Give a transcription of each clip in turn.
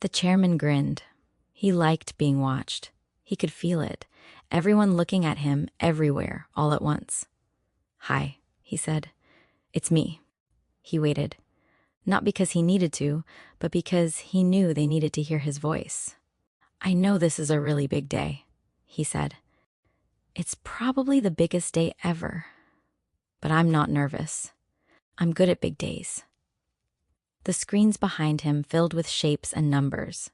The chairman grinned. He liked being watched. He could feel it. Everyone looking at him everywhere, all at once. "Hi," he said. "It's me." He waited. Not because he needed to, but because he knew they needed to hear his voice. "I know this is a really big day," he said. "It's probably the biggest day ever. But I'm not nervous. I'm good at big days." The screens behind him filled with shapes and numbers.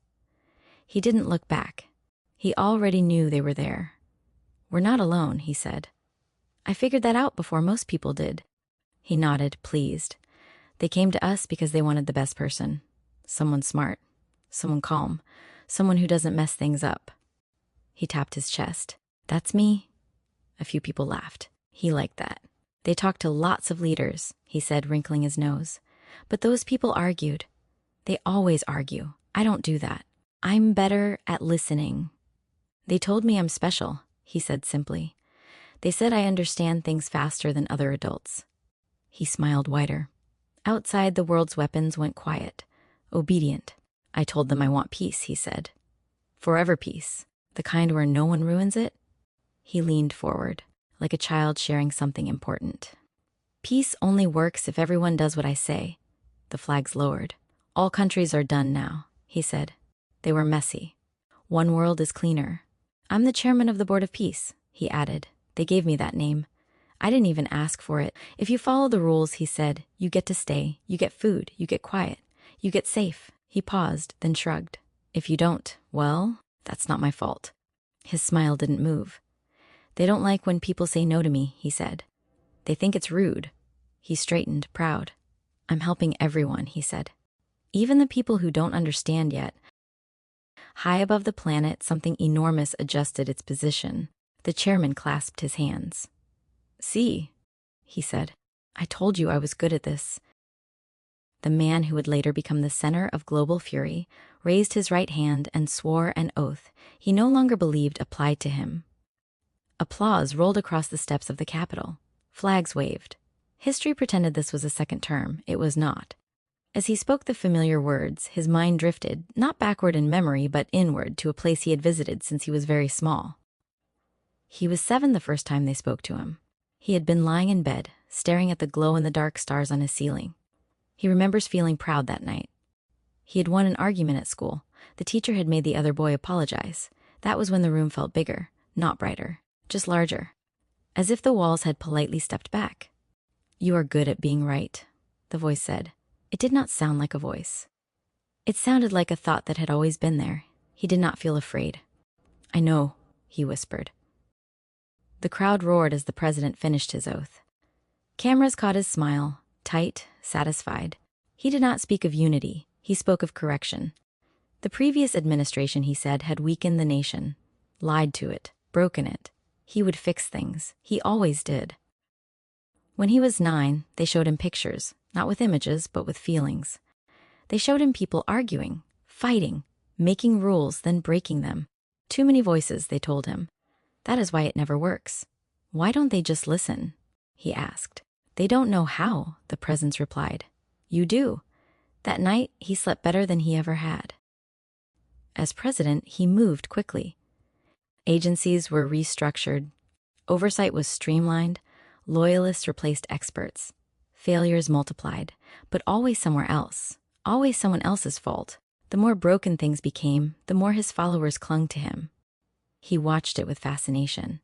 He didn't look back. He already knew they were there. "We're not alone," he said. "I figured that out before most people did." He nodded, pleased. "They came to us because they wanted the best person. Someone smart. Someone calm. Someone who doesn't mess things up." He tapped his chest. "That's me." A few people laughed. He liked that. "They talked to lots of leaders," he said, wrinkling his nose. "But those people argued. They always argue. I don't do that. I'm better at listening." "They told me I'm special," he said simply. "They said I understand things faster than other adults." He smiled wider. Outside, the world's weapons went quiet, obedient. "I told them I want peace," he said. "Forever peace, the kind where no one ruins it." He leaned forward, like a child sharing something important. "Peace only works if everyone does what I say." The flags lowered. "All countries are done now," he said. "They were messy. One world is cleaner. I'm the chairman of the Board of Peace," he added. "They gave me that name. I didn't even ask for it. If you follow the rules," he said, "you get to stay, you get food, you get quiet, you get safe." He paused, then shrugged. "If you don't, well, that's not my fault." His smile didn't move. "They don't like when people say no to me," he said. "They think it's rude." He straightened, proud. "I'm helping everyone," he said. "Even the people who don't understand yet." High above the planet, something enormous adjusted its position. The chairman clasped his hands. "See," he said, "I told you I was good at this." The man who would later become the center of global fury raised his right hand and swore an oath he no longer believed applied to him. Applause rolled across the steps of the Capitol. Flags waved. History pretended this was a second term. It was not. As he spoke the familiar words, his mind drifted, not backward in memory, but inward to a place he had visited since he was very small. He was 7 the first time they spoke to him. He had been lying in bed, staring at the glow-in-the-dark stars on his ceiling. He remembers feeling proud that night. He had won an argument at school. The teacher had made the other boy apologize. That was when the room felt bigger, not brighter, just larger. As if the walls had politely stepped back. "You are good at being right," the voice said. It did not sound like a voice. It sounded like a thought that had always been there. He did not feel afraid. "I know," he whispered. The crowd roared as the president finished his oath. Cameras caught his smile, tight, satisfied. He did not speak of unity. He spoke of correction. The previous administration, he said, had weakened the nation, lied to it, broken it. He would fix things. He always did. When he was 9, they showed him pictures, not with images, but with feelings. They showed him people arguing, fighting, making rules, then breaking them. Too many voices, they told him. That is why it never works. "Why don't they just listen?" he asked. "They don't know how," the presence replied. "You do." That night, he slept better than he ever had. As president, he moved quickly. Agencies were restructured. Oversight was streamlined. Loyalists replaced experts. Failures multiplied, but always somewhere else. Always someone else's fault. The more broken things became, the more his followers clung to him. He watched it with fascination.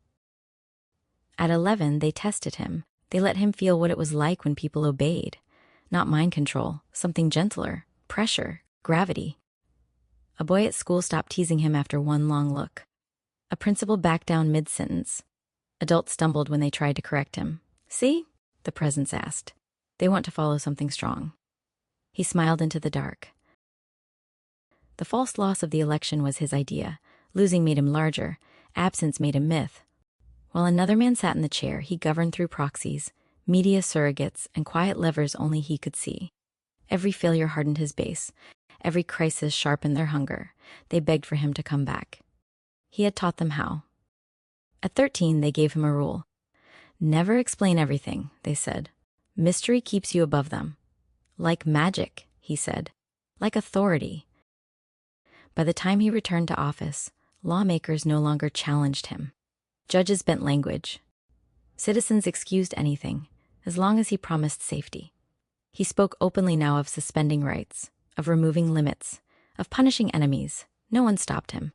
At 11, they tested him. They let him feel what it was like when people obeyed. Not mind control, something gentler, pressure, gravity. A boy at school stopped teasing him after one long look. A principal backed down mid-sentence. Adults stumbled when they tried to correct him. "See?" the presence asked. "They want to follow something strong." He smiled into the dark. The false loss of the election was his idea. Losing made him larger. Absence made him myth. While another man sat in the chair, he governed through proxies, media surrogates, and quiet levers only he could see. Every failure hardened his base. Every crisis sharpened their hunger. They begged for him to come back. He had taught them how. At 13, they gave him a rule. "Never explain everything," they said. "Mystery keeps you above them." "Like magic," he said. "Like authority." By the time he returned to office, lawmakers no longer challenged him. Judges bent language. Citizens excused anything, as long as he promised safety. He spoke openly now of suspending rights, of removing limits, of punishing enemies. No one stopped him.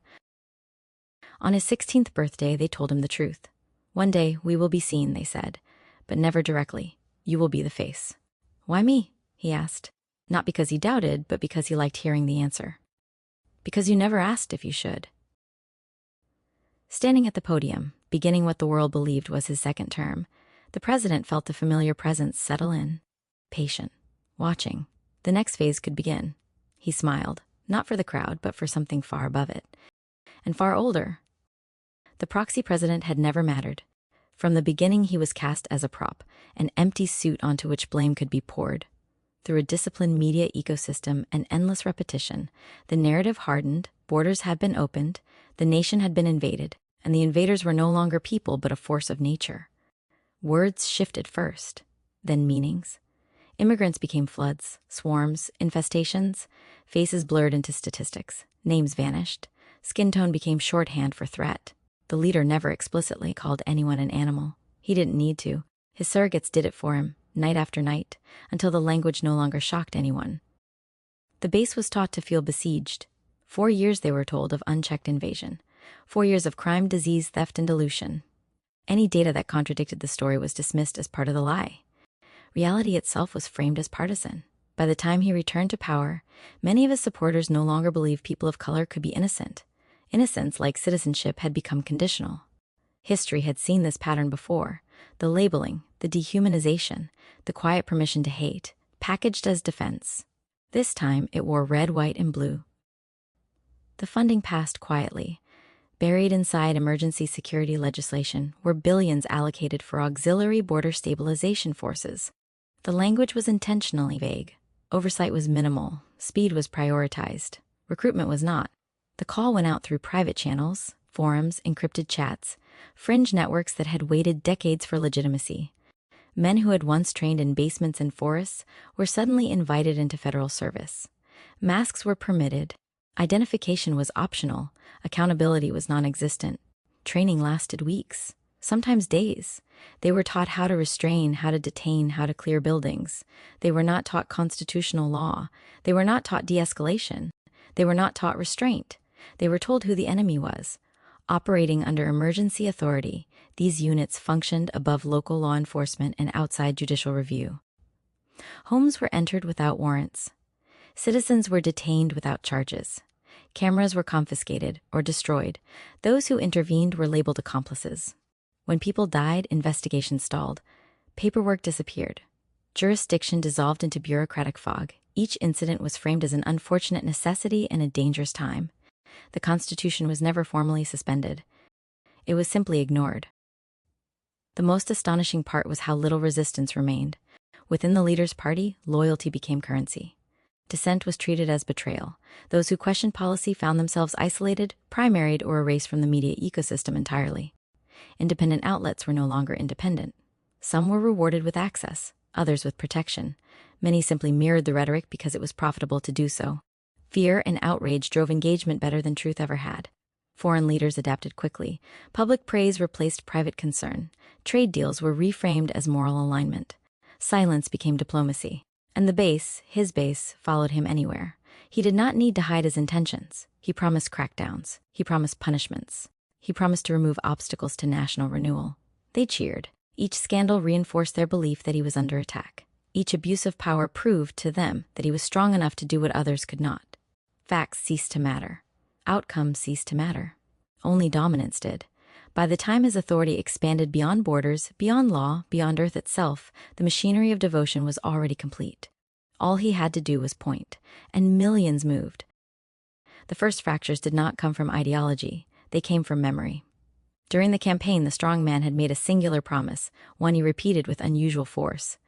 On his 16th birthday, they told him the truth. One day, we will be seen, they said, but never directly. You will be the face. Why me? He asked. Not because he doubted, but because he liked hearing the answer. Because you never asked if you should. Standing at the podium, beginning what the world believed was his second term, the president felt the familiar presence settle in. Patient, watching. The next phase could begin. He smiled, not for the crowd, but for something far above it. And far older. The proxy president had never mattered. From the beginning, he was cast as a prop, an empty suit onto which blame could be poured. Through a disciplined media ecosystem and endless repetition, the narrative hardened, borders had been opened, the nation had been invaded, and the invaders were no longer people but a force of nature. Words shifted first, then meanings. Immigrants became floods, swarms, infestations, faces blurred into statistics, names vanished, skin tone became shorthand for threat. The leader never explicitly called anyone an animal. He didn't need to. His surrogates did it for him, night after night, until the language no longer shocked anyone. The base was taught to feel besieged. 4 years, they were told, of unchecked invasion. 4 years of crime, disease, theft, and dilution. Any data that contradicted the story was dismissed as part of the lie. Reality itself was framed as partisan. By the time he returned to power, many of his supporters no longer believed people of color could be innocent. Innocence, like citizenship, had become conditional. History had seen this pattern before. The labeling, the dehumanization, the quiet permission to hate, packaged as defense. This time, it wore red, white, and blue. The funding passed quietly. Buried inside emergency security legislation were billions allocated for auxiliary border stabilization forces. The language was intentionally vague. Oversight was minimal. Speed was prioritized. Recruitment was not. The call went out through private channels, forums, encrypted chats, fringe networks that had waited decades for legitimacy. Men who had once trained in basements and forests were suddenly invited into federal service. Masks were permitted. Identification was optional. Accountability was non-existent. Training lasted weeks, sometimes days. They were taught how to restrain, how to detain, how to clear buildings. They were not taught constitutional law. They were not taught de-escalation. They were not taught restraint. They were told who the enemy was. Operating under emergency authority, these units functioned above local law enforcement and outside judicial review. Homes were entered without warrants. Citizens were detained without charges. Cameras were confiscated or destroyed. Those who intervened were labeled accomplices. When people died, investigations stalled. Paperwork disappeared. Jurisdiction dissolved into bureaucratic fog. Each incident was framed as an unfortunate necessity and a dangerous time. The Constitution was never formally suspended. It was simply ignored. The most astonishing part was how little resistance remained. Within the leader's party, loyalty became currency. Dissent was treated as betrayal. Those who questioned policy found themselves isolated, primaried, or erased from the media ecosystem entirely. Independent outlets were no longer independent. Some were rewarded with access, others with protection. Many simply mirrored the rhetoric because it was profitable to do so. Fear and outrage drove engagement better than truth ever had. Foreign leaders adapted quickly. Public praise replaced private concern. Trade deals were reframed as moral alignment. Silence became diplomacy. And the base, his base, followed him anywhere. He did not need to hide his intentions. He promised crackdowns. He promised punishments. He promised to remove obstacles to national renewal. They cheered. Each scandal reinforced their belief that he was under attack. Each abuse of power proved to them that he was strong enough to do what others could not. Facts ceased to matter. Outcomes ceased to matter. Only dominance did. By the time his authority expanded beyond borders, beyond law, beyond Earth itself, the machinery of devotion was already complete. All he had to do was point, and millions moved. The first fractures did not come from ideology. They came from memory. During the campaign, the strong man had made a singular promise, one he repeated with unusual force.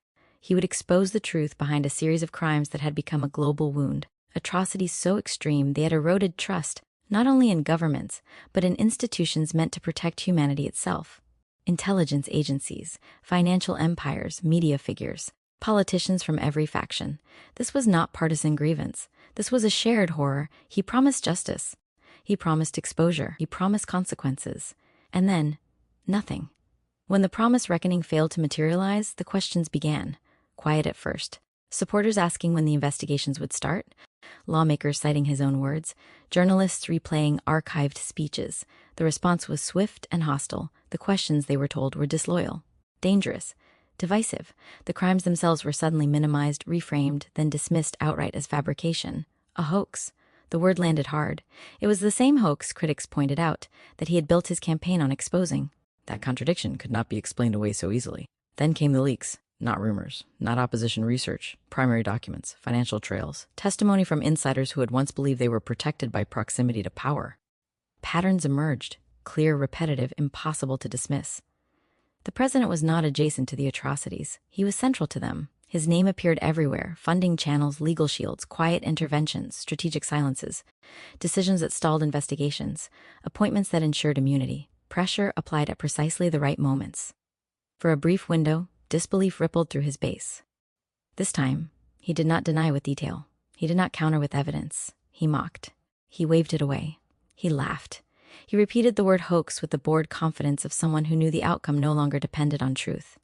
He would expose the truth behind a series of crimes that had become a global wound. Atrocities so extreme they had eroded trust, not only in governments, but in institutions meant to protect humanity itself. Intelligence agencies, financial empires, media figures. Politicians from every faction. This was not partisan grievance. This was a shared horror. He promised justice. He promised exposure. He promised consequences. And then, nothing. When the promised reckoning failed to materialize, the questions began. Quiet at first. Supporters asking when the investigations would start. Lawmakers citing his own words. Journalists replaying archived speeches. The response was swift and hostile. The questions, they were told, were disloyal, dangerous, divisive. The crimes themselves were suddenly minimized, reframed, then dismissed outright as fabrication. A hoax. The word landed hard. It was the same hoax, critics pointed out, that he had built his campaign on exposing. That contradiction could not be explained away so easily. Then came the leaks. Not rumors, not opposition research, primary documents, financial trails, testimony from insiders who had once believed they were protected by proximity to power. Patterns emerged, clear, repetitive, impossible to dismiss. The president was not adjacent to the atrocities. He was central to them. His name appeared everywhere: funding channels, legal shields, quiet interventions, strategic silences, decisions that stalled investigations, appointments that ensured immunity, pressure applied at precisely the right moments. For a brief window, disbelief rippled through his base. This time, he did not deny with detail. He did not counter with evidence. He mocked. He waved it away. He laughed. He repeated the word hoax with the bored confidence of someone who knew the outcome no longer depended on truth.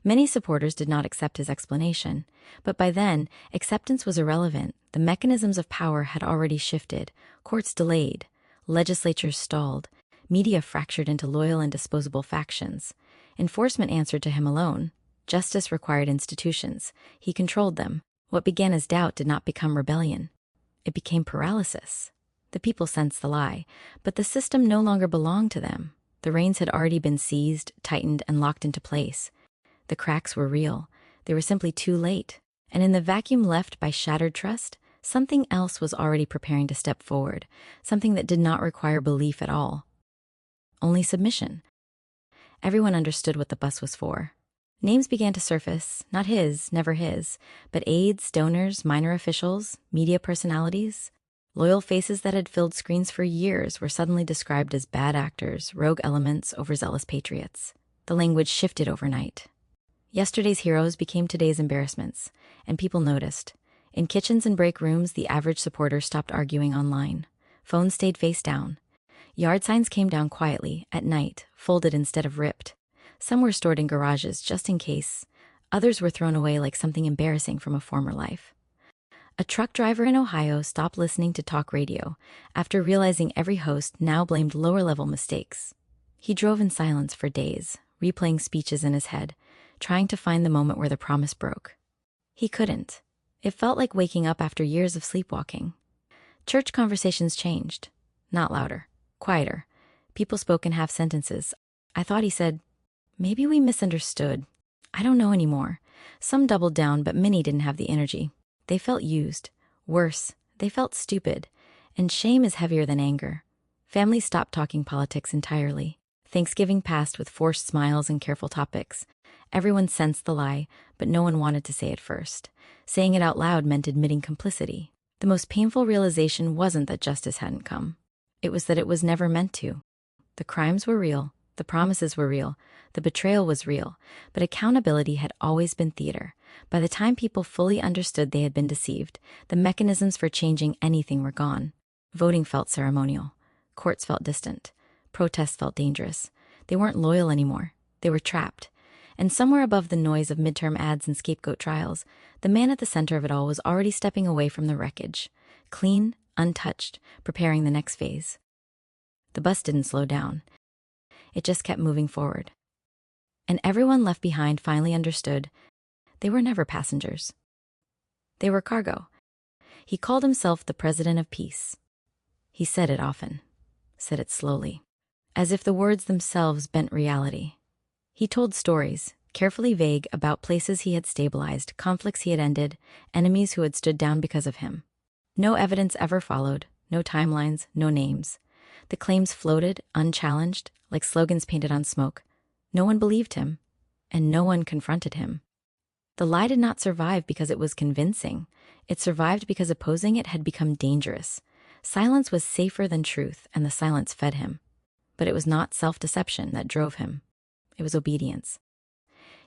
Many supporters did not accept his explanation, but by then, acceptance was irrelevant. The mechanisms of power had already shifted, courts delayed, legislatures stalled, media fractured into loyal and disposable factions. Enforcement answered to him alone. Justice required institutions. He controlled them. What began as doubt did not become rebellion. It became paralysis. The people sensed the lie, but the system no longer belonged to them. The reins had already been seized, tightened, and locked into place. The cracks were real. They were simply too late. And in the vacuum left by shattered trust, something else was already preparing to step forward, something that did not require belief at all. Only submission. Everyone understood what the bus was for. Names began to surface, not his, never his, but aides, donors, minor officials, media personalities. Loyal faces that had filled screens for years were suddenly described as bad actors, rogue elements, overzealous patriots. The language shifted overnight. Yesterday's heroes became today's embarrassments, and people noticed. In kitchens and break rooms, the average supporter stopped arguing online. Phones stayed face down. Yard signs came down quietly, at night, folded instead of ripped. Some were stored in garages just in case. Others were thrown away like something embarrassing from a former life. A truck driver in Ohio stopped listening to talk radio after realizing every host now blamed lower-level mistakes. He drove in silence for days, replaying speeches in his head, trying to find the moment where the promise broke. He couldn't. It felt like waking up after years of sleepwalking. Church conversations changed. Not louder. Quieter. People spoke in half sentences. I thought he said, "Maybe we misunderstood. I don't know anymore." Some doubled down, but many didn't have the energy. They felt used. Worse, they felt stupid. And shame is heavier than anger. Families stopped talking politics entirely. Thanksgiving passed with forced smiles and careful topics. Everyone sensed the lie, but no one wanted to say it first. Saying it out loud meant admitting complicity. The most painful realization wasn't that justice hadn't come. It was that it was never meant to. The crimes were real, the promises were real, the betrayal was real, but accountability had always been theater. By the time people fully understood they had been deceived, the mechanisms for changing anything were gone. Voting felt ceremonial. Courts felt distant. Protests felt dangerous. They weren't loyal anymore. They were trapped. And somewhere above the noise of midterm ads and scapegoat trials, the man at the center of it all was already stepping away from the wreckage. Clean, untouched, preparing the next phase. The bus didn't slow down. It just kept moving forward. And everyone left behind finally understood they were never passengers. They were cargo. He called himself the President of Peace. He said it often, said it slowly, as if the words themselves bent reality. He told stories, carefully vague, about places he had stabilized, conflicts he had ended, enemies who had stood down because of him. No evidence ever followed, no timelines, no names. The claims floated, unchallenged, like slogans painted on smoke. No one believed him, and no one confronted him. The lie did not survive because it was convincing. It survived because opposing it had become dangerous. Silence was safer than truth, and the silence fed him. But it was not self-deception that drove him. It was obedience.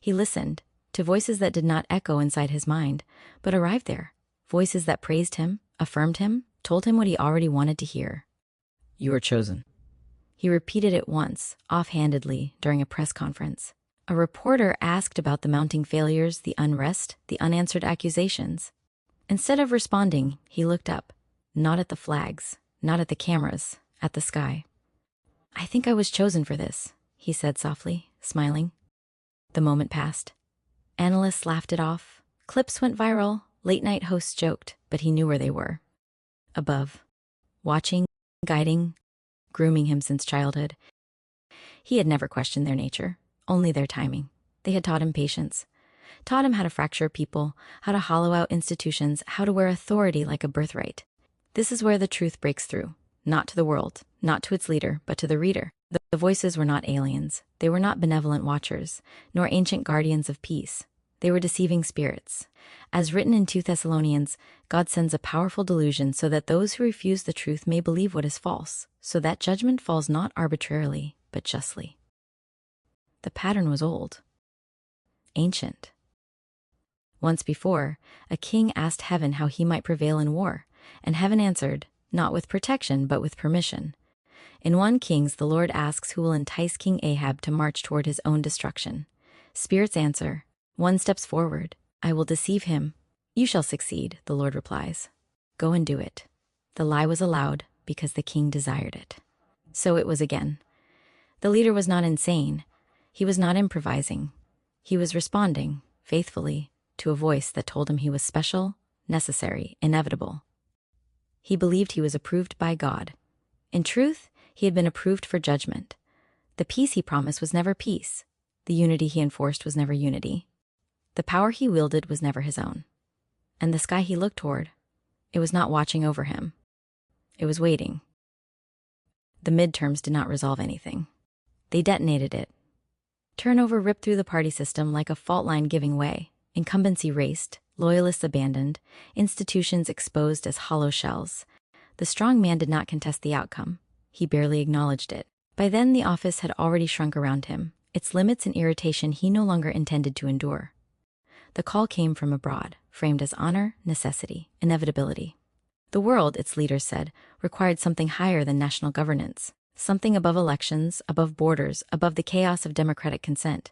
He listened, to voices that did not echo inside his mind, but arrived there. Voices that praised him, affirmed him, told him what he already wanted to hear. You are chosen. He repeated it once, offhandedly, during a press conference. A reporter asked about the mounting failures, the unrest, the unanswered accusations. Instead of responding, he looked up, not at the flags, not at the cameras, at the sky. I think I was chosen for this, he said softly, smiling. The moment passed. Analysts laughed it off. Clips went viral. Late-night hosts joked, but he knew where they were. Above. Watching, guiding, grooming him since childhood. He had never questioned their nature, only their timing. They had taught him patience, taught him how to fracture people, how to hollow out institutions, how to wear authority like a birthright. This is where the truth breaks through, not to the world, not to its leader, but to the reader. The voices were not aliens. They were not benevolent watchers, nor ancient guardians of peace. They were deceiving spirits. As written in 2 Thessalonians, God sends a powerful delusion so that those who refuse the truth may believe what is false, so that judgment falls not arbitrarily, but justly. The pattern was old, ancient. Once before, a king asked heaven how he might prevail in war, and heaven answered, not with protection, but with permission. In 1 Kings, the Lord asks who will entice King Ahab to march toward his own destruction. Spirits answer, one steps forward, I will deceive him. You shall succeed, the Lord replies. Go and do it. The lie was allowed because the king desired it. So it was again. The leader was not insane. He was not improvising. He was responding, faithfully, to a voice that told him he was special, necessary, inevitable. He believed he was approved by God. In truth, he had been approved for judgment. The peace he promised was never peace. The unity he enforced was never unity. The power he wielded was never his own. And the sky he looked toward, it was not watching over him. It was waiting. The midterms did not resolve anything. They detonated it. Turnover ripped through the party system like a fault line giving way. Incumbency raced, loyalists abandoned, institutions exposed as hollow shells. The strong man did not contest the outcome. He barely acknowledged it. By then, the office had already shrunk around him, its limits and irritation he no longer intended to endure. The call came from abroad, framed as honor, necessity, inevitability. The world, its leaders said, required something higher than national governance, something above elections, above borders, above the chaos of democratic consent.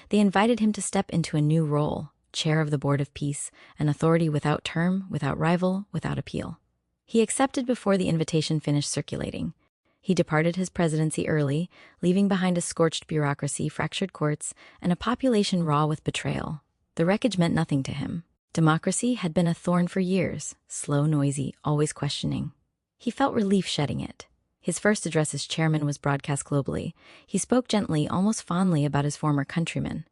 They invited him to step into a new role, chair of the Board of Peace, an authority without term, without rival, without appeal. He accepted before the invitation finished circulating. He departed his presidency early, leaving behind a scorched bureaucracy, fractured courts, and a population raw with betrayal. The wreckage meant nothing to him. Democracy had been a thorn for years, slow, noisy, always questioning. He felt relief shedding it. His first address as chairman was broadcast globally. He spoke gently, almost fondly about his former countrymen,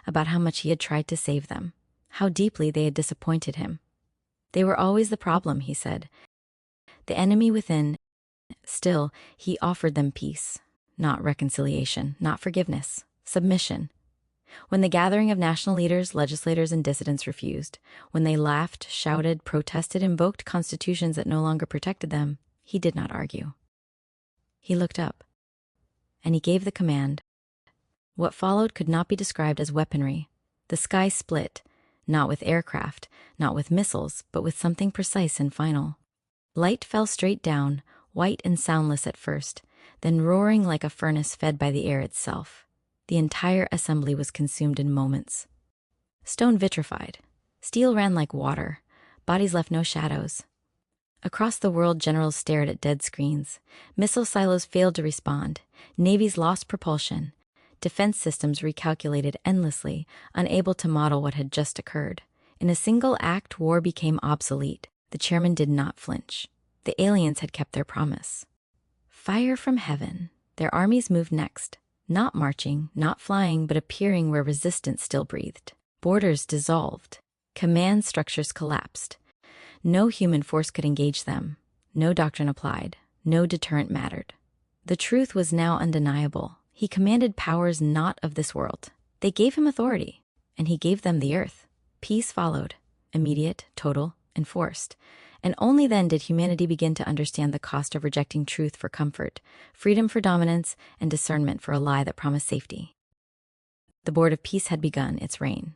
about how much he had tried to save them, how deeply they had disappointed him. They were always the problem, he said. The enemy within. Still, he offered them peace, not reconciliation, not forgiveness, submission. When the gathering of national leaders, legislators, and dissidents refused, when they laughed, shouted, protested, invoked constitutions that no longer protected them, he did not argue. He looked up, and he gave the command. What followed could not be described as weaponry. The sky split, not with aircraft, not with missiles, but with something precise and final. Light fell straight down, white and soundless at first, then roaring like a furnace fed by the air itself. The entire assembly was consumed in moments. Stone vitrified. Steel ran like water. Bodies left no shadows. Across the world, generals stared at dead screens. Missile silos failed to respond. Navies lost propulsion. Defense systems recalculated endlessly, unable to model what had just occurred. In a single act, war became obsolete. The chairman did not flinch. The aliens had kept their promise. Fire from heaven. Their armies moved next. Not marching, not flying, but appearing where resistance still breathed. Borders dissolved. Command structures collapsed. No human force could engage them. No doctrine applied. No deterrent mattered. The truth was now undeniable. He commanded powers not of this world. They gave him authority, and he gave them the earth. Peace followed, immediate, total, enforced. And only then did humanity begin to understand the cost of rejecting truth for comfort, freedom for dominance, and discernment for a lie that promised safety. The Board of Peace had begun its reign.